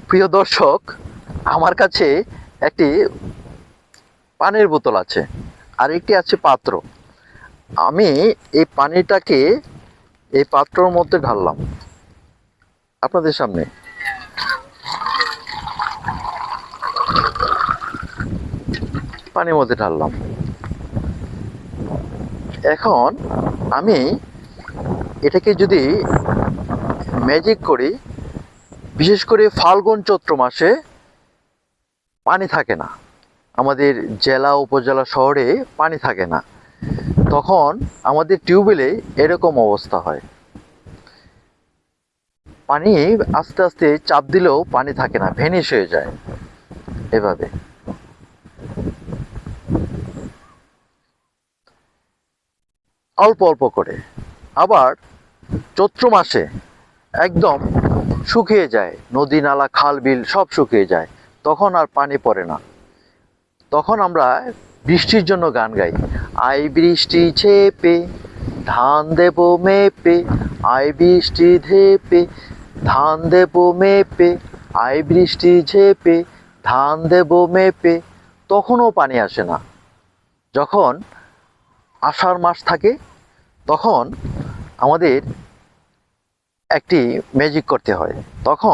প্রিয় দর্শক, আমার কাছে একটি পানির বোতল আছে, আর একটি আছে পাত্র। আমি এই পানিটাকে এই পাত্রর মধ্যে ঢাললাম আপনাদের সামনে। পানির মধ্যে ঢাললাম। এখন আমি এটাকে যদি ম্যাজিক করি, বিশেষ করে ফাল্গুন চৈত্র মাসে পানি থাকে না, আমাদের জেলা উপজেলা শহরে পানি থাকে না, তখন আমাদের টিউবওয়েলে এরকম অবস্থা হয়। পানি আস্তে আস্তে চাপ দিলেও পানি থাকে না, ভ্যানিশ হয়ে যায় এভাবে। অল্প অল্প করে। আবার চৈত্র মাসে একদম শুকিয়ে যায়, নদী নালা খাল বিল সব শুকিয়ে যায়, তখন আর পানি পড়ে না। তখন আমরা বৃষ্টির জন্য গান গাই। আই বৃষ্টি ঝেপে ধান দেব মেপে, আই বৃষ্টি ঝেপে ধান দেব মেপে, আই বৃষ্টি ঝেপে ধান দেব মেপে। তখনও পানি আসে না। যখন আষাঢ় মাস থাকে, তখন আমাদের একটি ম্যাজিক করতে হয়। তখন